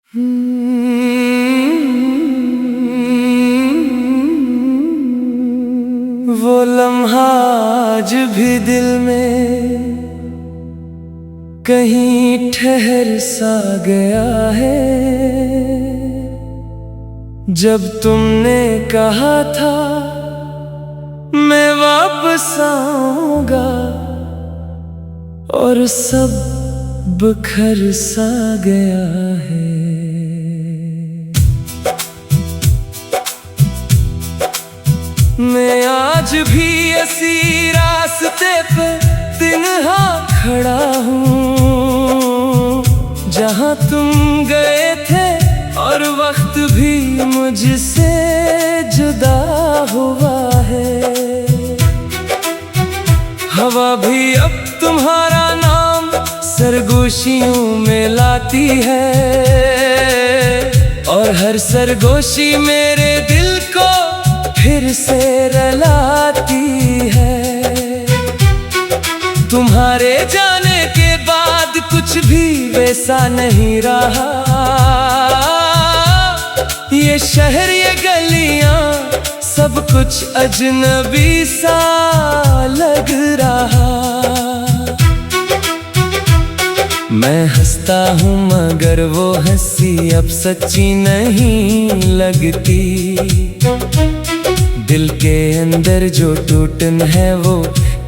वो लम्हा आज भी दिल में कहीं ठहर सा गया है, जब तुमने कहा था मैं वापस आऊंगा और सब बिखर सा गया है। मैं आज भी इसी रास्ते पे तिन्हा खड़ा हूँ, जहाँ तुम गए थे और वक्त भी मुझसे जुदा हुआ है। हवा भी अब तुम्हारा नाम सरगोशियों में लाती है, और हर सरगोशी मेरे दिल को फिर से रुलाती है। तुम्हारे जाने के बाद कुछ भी वैसा नहीं रहा, ये शहर ये गलियां सब कुछ अजनबी सा लग रहा। मैं हंसता हूँ मगर वो हंसी अब सच्ची नहीं लगती। दिल के अंदर जो टूटन है वो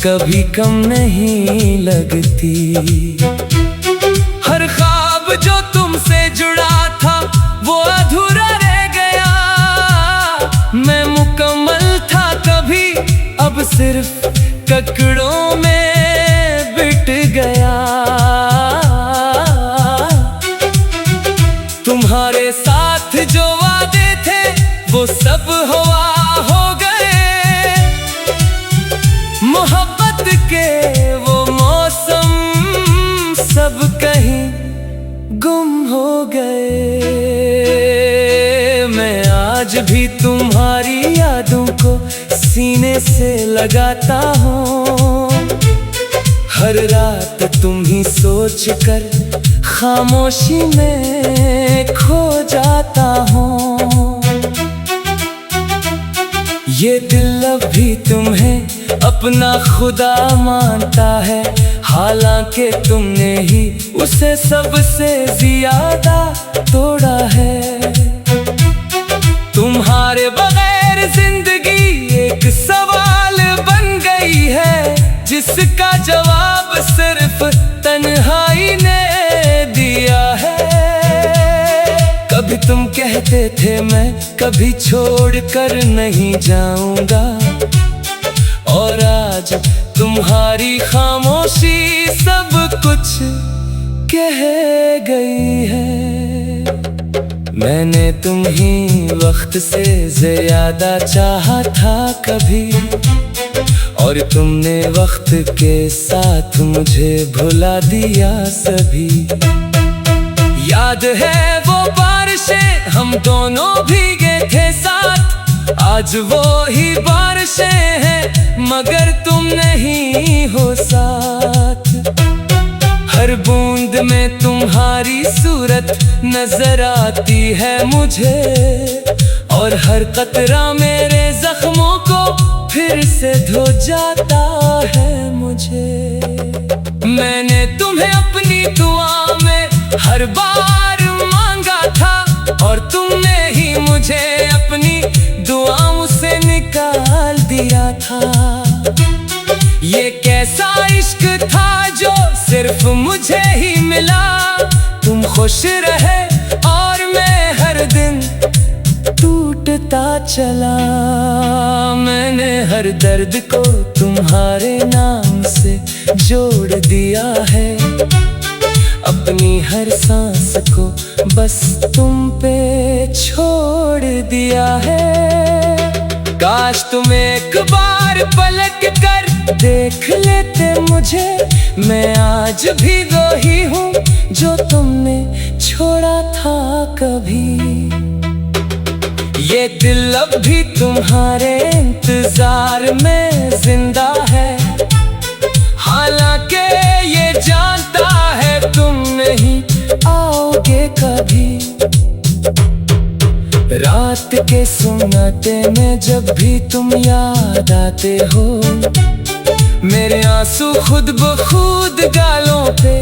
कभी कम नहीं लगती। हर ख्वाब जो तुमसे जुड़ा था वो अधूरा रह गया। मैं मुकम्मल था कभी अब सिर्फ ककड़ों में बिट गया। तुम्हारे साथ जो वादे थे वो सब हुआ हो गए। मोहब्बत के वो मौसम सब कहीं गुम हो गए। मैं आज भी तुम्हारी यादों को सीने से लगाता हूँ। हर रात तुम ही सोच कर खामोशी में खो जाता हूँ। ये दिल अब भी तुम्हें अपना खुदा मानता है, हालांकि तुमने ही उसे सबसे ज्यादा तोड़ा है। तुम्हारे बगैर जिंदगी एक सवाल बन गई है, जिसका जवाब सिर्फ तन्हाई ने दिया है। कभी तुम कहते थे मैं कभी छोड़ कर नहीं जाऊंगा, और आज तुम्हारी खामोशी सब कुछ कह गई है। मैंने तुम ही वक्त से ज्यादा चाहा था कभी, और तुमने वक्त के साथ मुझे भुला दिया सभी। याद है वो बारिशें हम दोनों भीगे थे साथ, आज वो ही बारिशें हैं मगर तुम नहीं हो साथ। हर बूंद में तुम्हारी सूरत नजर आती है मुझे, और हर कतरा मेरे जख्मों को फिर से धो जाता है मुझे। मैंने तुम्हें अपनी दुआ में हर बार मांगा था, और तुमने ही मुझे अपनी दुआओं से निकाल दिया था। ये कैसा इश्क था जो सिर्फ मुझे ही मिला। तुम खुश रहे और मैं हर दिन टूटता चला। मैंने हर दर्द को तुम्हारे नाम से जोड़ दिया है, अपनी हर सांस को बस तुम पे छोड़ दिया है। काश तुम एक बार पलट कर देख लेते मुझे, मैं आज भी वही हूँ जो तुमने छोड़ा था कभी। ये दिल अब भी तुम्हारे इंतजार में जिंदा है, हालांकि ये जानता है तुम नहीं आओगे कभी। रात के सुन्नाटे में जब भी तुम याद आते हो, मेरे आंसू खुद ब खुद गालों पे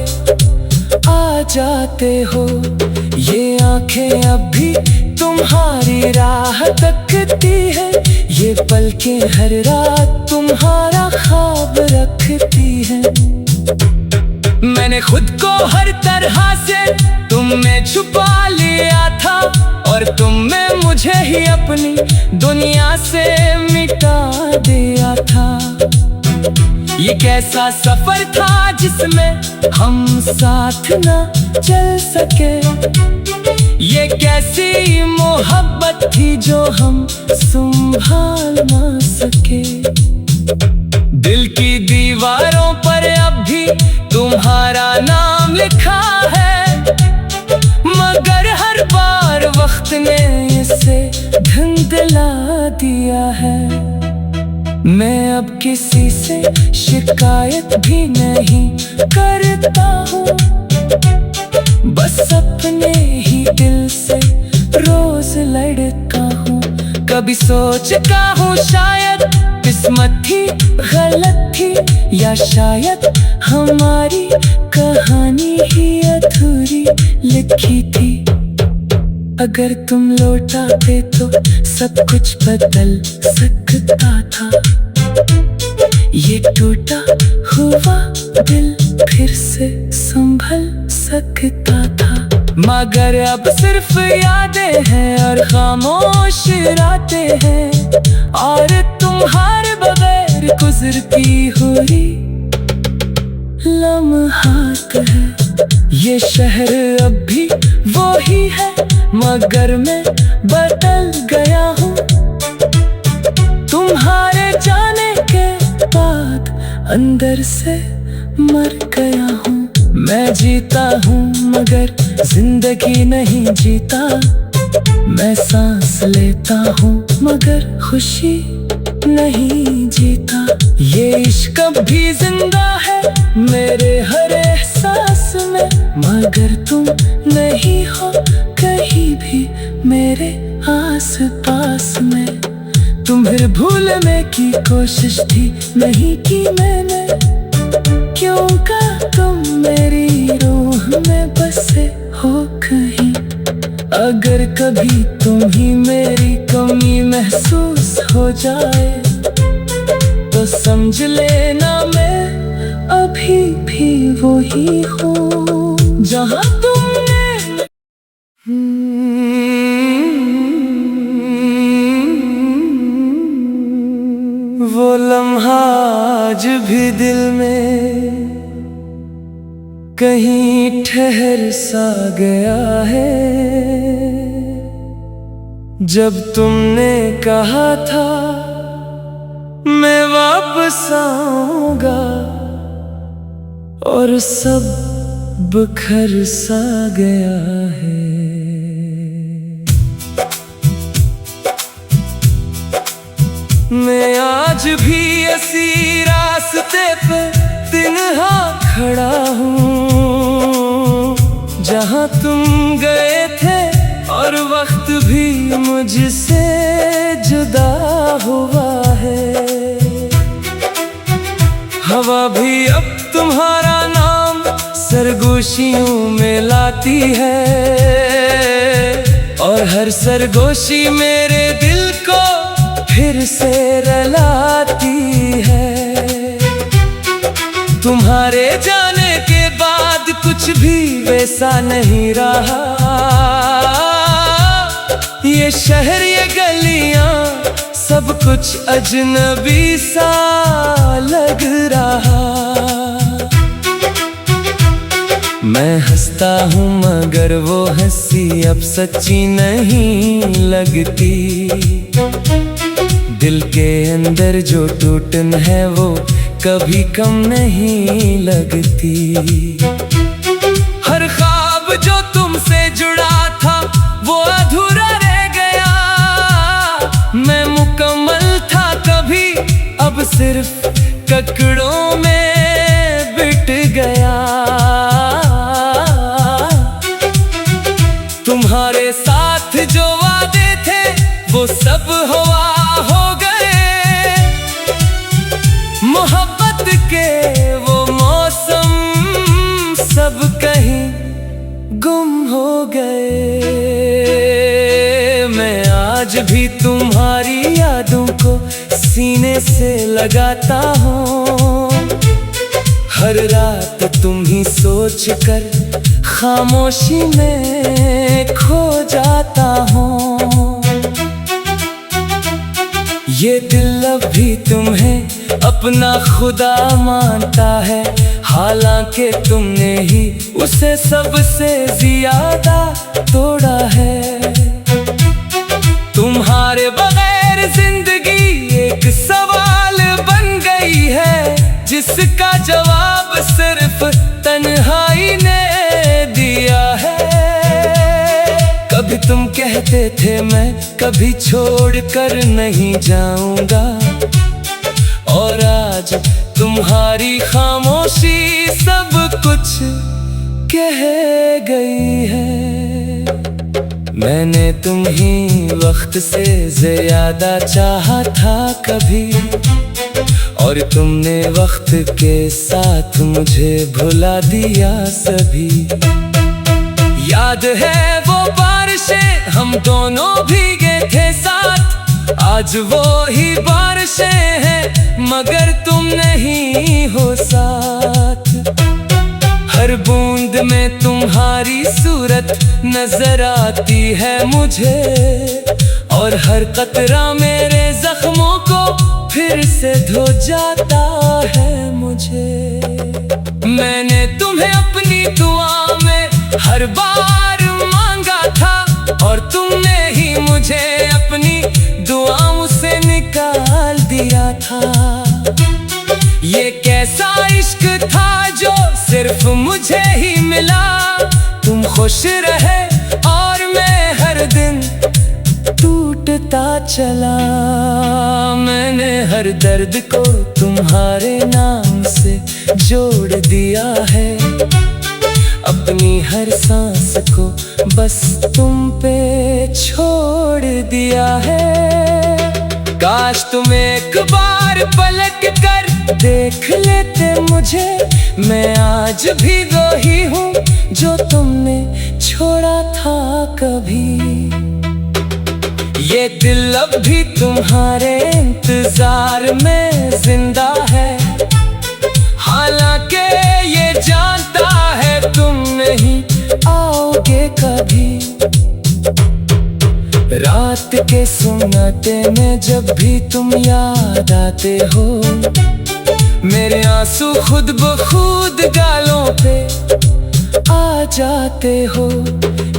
आ जाते हो। ये आंखें अब भी तुम्हारी राह तकती है, ये पलकें हर रात तुम्हारा ख्वाब रखती है। मैंने खुद को हर तरह से तुम में छुपा लिया था, और तुमने मुझे ही अपनी दुनिया से मिटा दिया था। ये कैसा सफर था जिसमें हम साथ ना चल सके, ये कैसी मोहब्बत थी जो हम संभाल ना सके। दिल की दीवारों पर अब भी तुम्हारा नाम लिखा है, मगर हर बार वक्त ने इसे धुंधला दिया है। मैं अब किसी से शिकायत भी नहीं करता हूँ, बस अपने ही दिल से रोज लड़ता हूँ। कभी सोचता हूँ शायद किस्मत थी गलत थी, या शायद हमारी कहानी ही अधूरी लिखी थी। अगर तुम लौटाते तो सब कुछ बदल सकता था, ये टूटा हुआ दिल फिर से संभल सकता था। मगर अब सिर्फ यादें हैं और खामोश रातें हैं, और तुम्हारे बगैर गुजरती हुई लम्हात है। ये शहर अब भी वो ही है, मगर मैं बदल गया हूँ। तुम्हारे जाने के बाद अंदर से मर गया हूँ। मैं जीता हूँ मगर जिंदगी नहीं जीता, मैं सांस लेता हूँ मगर खुशी नहीं जीता। ये इश्क भी जिंदा है मेरे हर एहसास में, मगर तुम नहीं हो कहीं भी मेरे आस पास में। तुम्हें भूलने की कोशिश थी नहीं की मैंने, क्यों का तुम मेरी रूह में बसे हो कहीं। अगर कभी तुम ही मेरी कमी महसूस हो जाए, तो समझ लेना मैं अभी भी वो ही हूँ जहाँ तुमने वो लम्हा आज भी दिल में कहीं ठहर सा गया है। जब तुमने कहा था मैं वापस आऊंगा, और सब बिखर सा गया है। मैं आज भी इसी रास्ते पे तिन्हा खड़ा हूँ, जहाँ तुम गए थे और वक्त भी मुझसे जुदा हुआ है। हवा भी अब तुम्हारा नाम सरगोशियों में लाती है, और हर सरगोशी मेरे दिल को फिर से रुलाती है। तुम्हारे जाने के बाद कुछ भी वैसा नहीं रहा, ये शहर ये गलियां सब कुछ अजनबी सा लग रहा। मैं हंसता हूँ मगर वो हंसी अब सच्ची नहीं लगती। दिल के अंदर जो टूटन है वो कभी कम नहीं लगती। हर ख्वाब जो तुमसे जुड़ा था वो अधूरा रह गया। मैं मुकम्मल था कभी, अब सिर्फ ककड़ों में बिट गया। तुम्हारे साथ जो वादे थे वो सब हवा हो गए। मोहब्बत के वो मौसम सब कहीं गुम हो गए। मैं आज भी तुम्हारी यादों को सीने से लगाता हूँ। हर रात तुम ही सोच कर खामोशी में खो जाता हूँ। ये दिल अब भी तुम्हें अपना खुदा मानता है, हालांकि तुमने ही उसे सबसे ज्यादा तोड़ा है। तुम्हारे बगैर जिंदगी एक सवाल बन गई है, जिसका जवाब सिर्फ तन्हाई ने दिया है। कभी तुम कहते थे मैं कभी छोड़ कर नहीं जाऊंगा, और आज तुम्हारी खामोशी सब कुछ कह गई है। मैंने तुम ही वक्त से ज्यादा चाहा था कभी, और तुमने वक्त के साथ मुझे भुला दिया सभी। याद है वो बारिशें हम दोनों भीगे थे साथ, आज वो ही बारिशें हैं मगर तुम नहीं हो साथ। हर बूंद में तुम्हारी सूरत नजर आती है मुझे, और हर कतरा मेरे जख्मों को फिर से धो जाता है मुझे। मैंने तुम्हें अपनी दुआ में हर बार मांगा था, और तुमने ही मुझे अपनी दुआओं से निकाल दिया था। ये कैसा इश्क था जो सिर्फ मुझे ही मिला। तुम खुश रहे और मैं हर दिन टूटता चला। मैंने हर दर्द को तुम्हारे नाम से जोड़ दिया है, अपनी हर सांस को बस तुम पे छोड़ दिया है। काश तुम एक बार पलट कर देख लेते मुझे, मैं आज भी वो ही हूँ जो तुमने छोड़ा था कभी। ये दिल अब भी तुम्हारे इंतजार में जिंदा है, हालांकि ये जानता है तुम नहीं आओगे कभी। रात के सुन्नाटे में जब भी तुम याद आते हो, मेरे आंसू खुद ब खुद गालों पे आ जाते हो।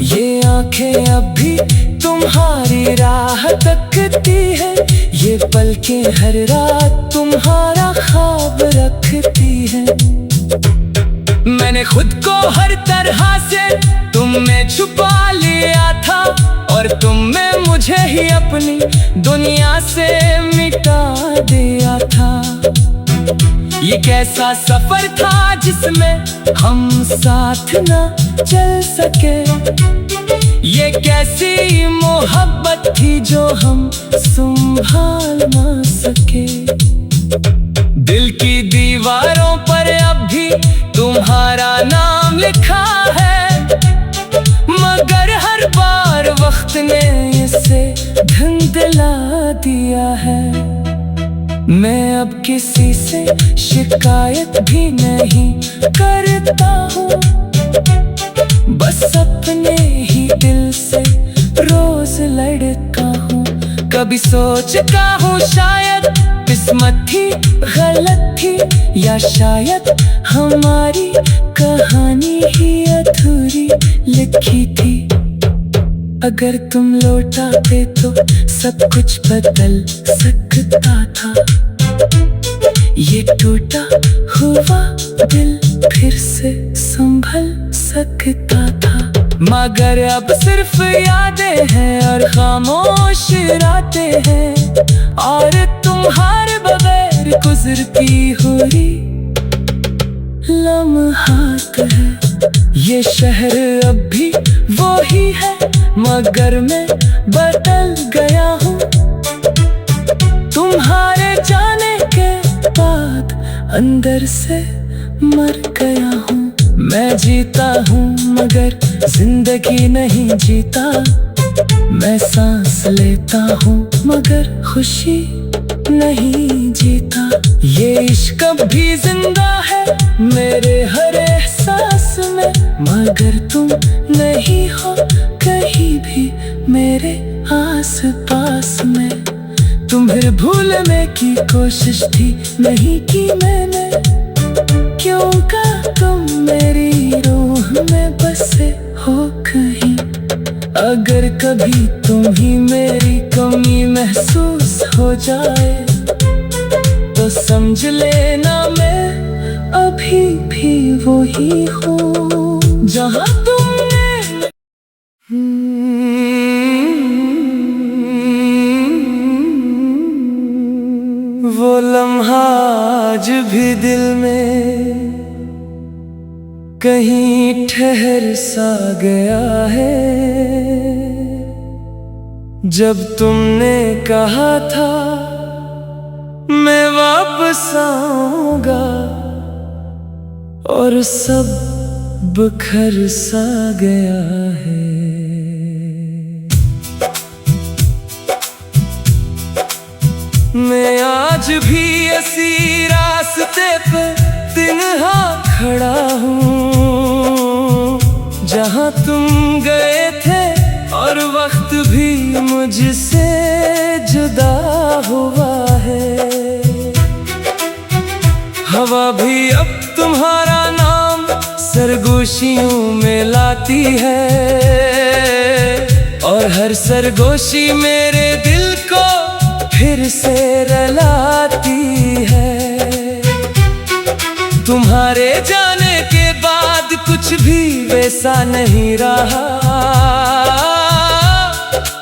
ये आंखें अब भी तुम्हारी राह तकती है, ये पलकें हर रात तुम्हारा ख्वाब रखती है। मैंने खुद को हर तरह से तुम में छुपा लिया था, और तुमने मुझे ही अपनी दुनिया से मिटा दिया था। ये कैसा सफर था जिसमें हम साथ न चल सके, ये कैसी मोहब्बत थी जो हम संभाल न सके। दिल की दीवारों पर अब भी तुम्हारा नाम लिखा है, मगर हर बार वक्त ने इसे धुंधला दिया है। मैं अब किसी से शिकायत भी नहीं करता हूँ, बस अपने ही दिल से रोज लड़ता हूँ। कभी सोचता हूँ शायद किस्मत थी गलत थी, या शायद हमारी कहानी ही अधूरी लिखी थी। अगर तुम लौटाते तो सब कुछ बदल सकता था, ये टूटा हुआ दिल फिर से संभल सकता था। मगर अब सिर्फ यादें हैं और खामोश रातें हैं, और तुम्हारे बगैर गुजरती हुई लम्हात है। ये शहर अब भी वो ही है, मगर मैं बदल गया हूँ। तुम्हारे जाने के बाद अंदर से मर गया हूँ। मैं जीता हूँ मगर जिंदगी नहीं जीता। मैं सांस लेता हूँ मगर खुशी नहीं जीता। ये इश्क भी जिंदा है मेरे हर एहसास में, मगर तुम नहीं हो कहीं भी मेरे आस पास में। तुम्हें भूलने की कोशिश थी नहीं की मैंने, क्यों का तुम मेरी रूह में बसे हो कहीं। अगर कभी तुम ही मेरी कमी महसूस हो जाए तो समझ लेना मैं अभी भी वही हूँ जहाँ तुमने वो लम्हा आज भी दिल में कहीं ठहर सा गया है। जब तुमने कहा था मैं वापस आऊंगा और सब बिखर सा गया है। मैं आज भी इसी रास्ते पे तिन्हा खड़ा हूँ जहाँ तुम गए थे, और वक्त भी मुझसे जुदा हुआ है। हवा भी अब तुम्हारा नाम सरगोशियों में लाती है, और हर सरगोशी मेरे दिल को फिर से रुलाती है। तुम्हारे जाने के बाद कुछ भी वैसा नहीं रहा।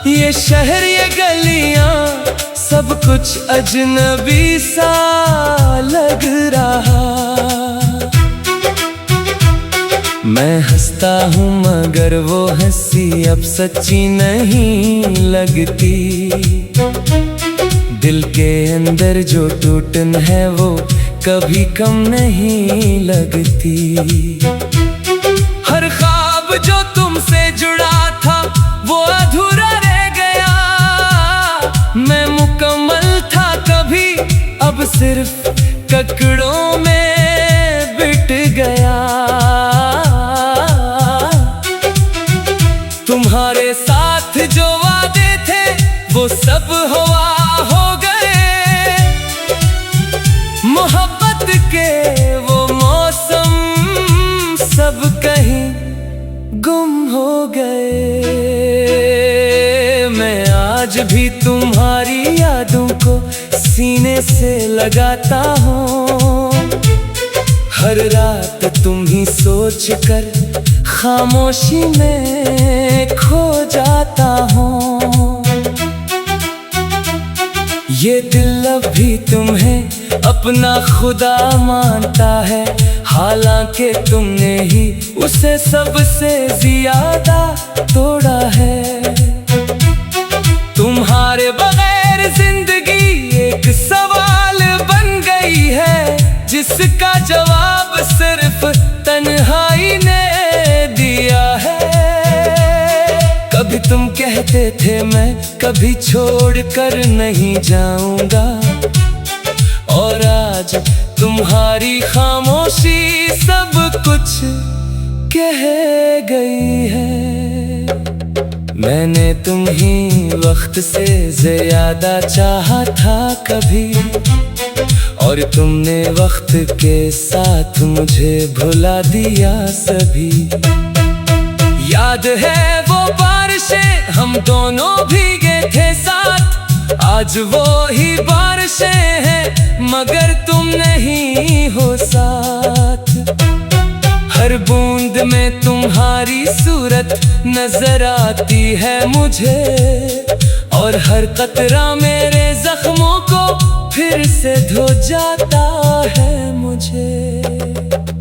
ये शहर ये गलियां सब कुछ अजनबी सा लग रहा। मैं हंसता हूँ मगर वो हंसी अब सच्ची नहीं लगती। दिल के अंदर जो टूटन है वो कभी कम नहीं लगती। हर ख्वाब जो तुमसे जुड़ा था वो अधूरा रह गया। मैं मुकम्मल था कभी, अब सिर्फ ककड़ों में बिट गया। तुम्हारे साथ जो वादे थे वो सब हवा हो गए। मोहब्बत के वो मौसम सब कहीं गुम हो गए। मैं आज भी तुम्हारी यादों को सीने से लगाता हूँ। हर रात तुम ही सोच कर खामोशी में खो जाता हूँ। ये दिल अब भी तुम्हें अपना खुदा मानता है, हालांकि तुमने ही उसे सबसे ज्यादा तोड़ा है। तुम्हारे बगैर जिंदगी एक सवाल बन गई है, जिसका जवाब सिर्फ तन्हाई ने दिया है। कभी तुम कहते थे मैं कभी छोड़ कर नहीं जाऊंगा, और आज तुम्हारी खामोशी सब कुछ कह गई है। मैंने तुम ही वक्त से ज्यादा चाहा था कभी, और तुमने वक्त के साथ मुझे भुला दिया सभी। याद है वो बारिशें हम दोनों भीगे थे साथ, आज वो ही बारिशें हैं मगर तुम नहीं हो साथ। हर बूंद में तुम्हारी सूरत नजर आती है मुझे, और हर कतरा मेरे जख्मों को फिर से धो जाता है मुझे।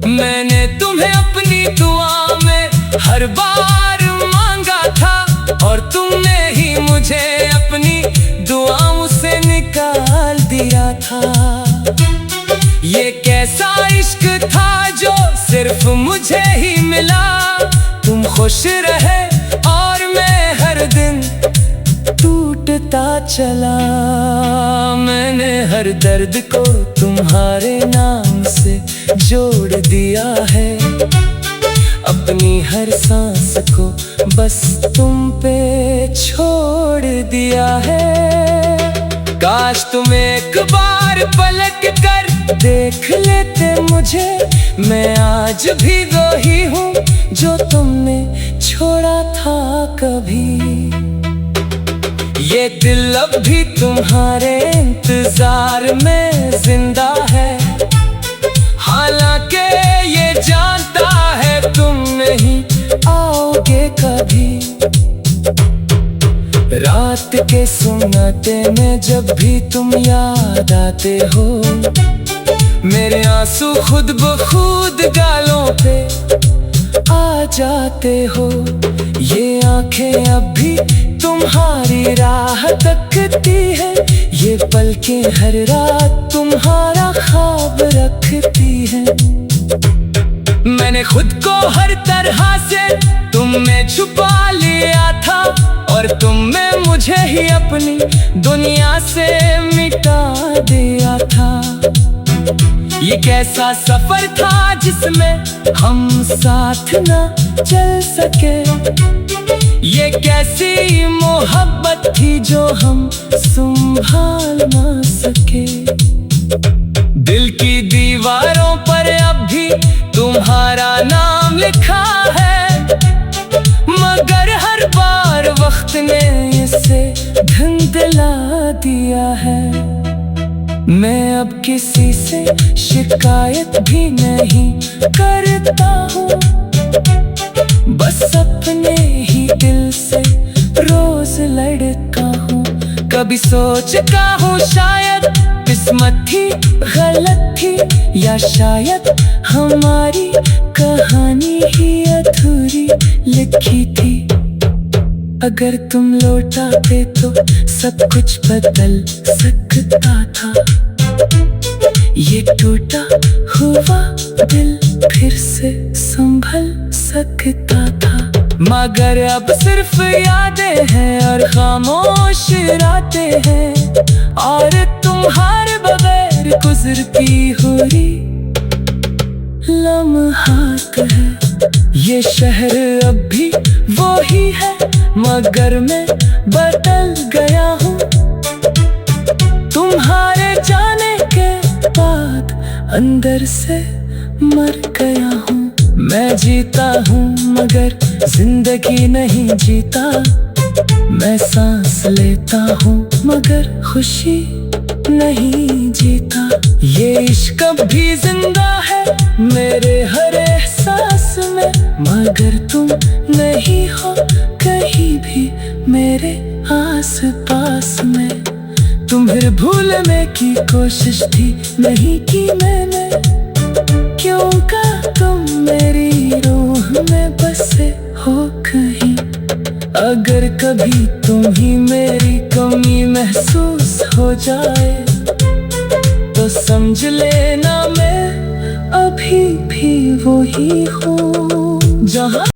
मैंने तुम्हें अपनी दुआ में हर बार मांगा था, और तुमने ही मुझे अपनी दुआओं से निकाल दिया था। ये कैसा इश्क था जो सिर्फ मुझे ही मिला। तुम खुश रहे और मैं हर दिन टूटता चला। मैंने हर दर्द को तुम्हारे नाम से जोड़ दिया है, अपनी हर सांस को बस तुम पे छोड़ दिया है। काश तुम एक बार पलट कर देख लेते मुझे, मैं आज भी वही हूँ जो तुमने छोड़ा था कभी। ये दिल अब भी तुम्हारे इंतजार में जिंदा है, हालांकि ये जानता है तुम नहीं आओगे कभी। रात के सन्नाटे में जब भी तुम याद आते हो, मेरे आंसू खुद ब खुद गालों पे आ जाते हो। ये आंखें अब भी तुम्हारी राह तकती है, ये पलकें हर रात तुम्हारा ख्वाब रखती है। मैंने खुद को हर तरह से तुम में छुपा लिया था, और तुमने मुझे ही अपनी दुनिया से मिटा दिया था। ये कैसा सफर था जिसमें हम साथ न चल सके, ये कैसी मोहब्बत थी जो हम संभाल न सके। दिल की दीवारों पर अब भी तुम्हारा नाम लिखा है, मगर हर बार वक्त ने इसे धुंधला दिया है। मैं अब किसी से शिकायत भी नहीं करता हूँ, बस अपने ही दिल से रोज लड़ता हूँ। कभी सोचता हूँ शायद किस्मत थी गलत थी, या शायद हमारी कहानी ही अधूरी लिखी थी। अगर तुम लौटाते तो सब कुछ बदल सकता था, ये टूटा हुआ दिल फिर से संभल सकता था। मगर अब सिर्फ यादें हैं और खामोश रातें हैं, और तुम्हारे बगैर गुजरती हुई लम्हात है। ये शहर अब भी वही है, मगर मैं बदल गया हूँ। तुम्हारे जाने के बाद अंदर से मर गया हूँ। मैं जीता हूँ मगर जिंदगी नहीं जीता, मैं सांस लेता हूँ मगर खुशी नहीं जीता। ये इश्क भी जिंदा है मेरे हर एहसास में, मगर तुम नहीं हो कहीं भी मेरे आस पास में। तुम्हें भूलने की कोशिश थी नहीं की मैंने, क्यों का तुम मेरी रूह में बसे हो कहीं। अगर कभी तुम्हें मेरी कमी महसूस हो जाए तो समझ लेना मैं अभी भी वही हूँ जहाँ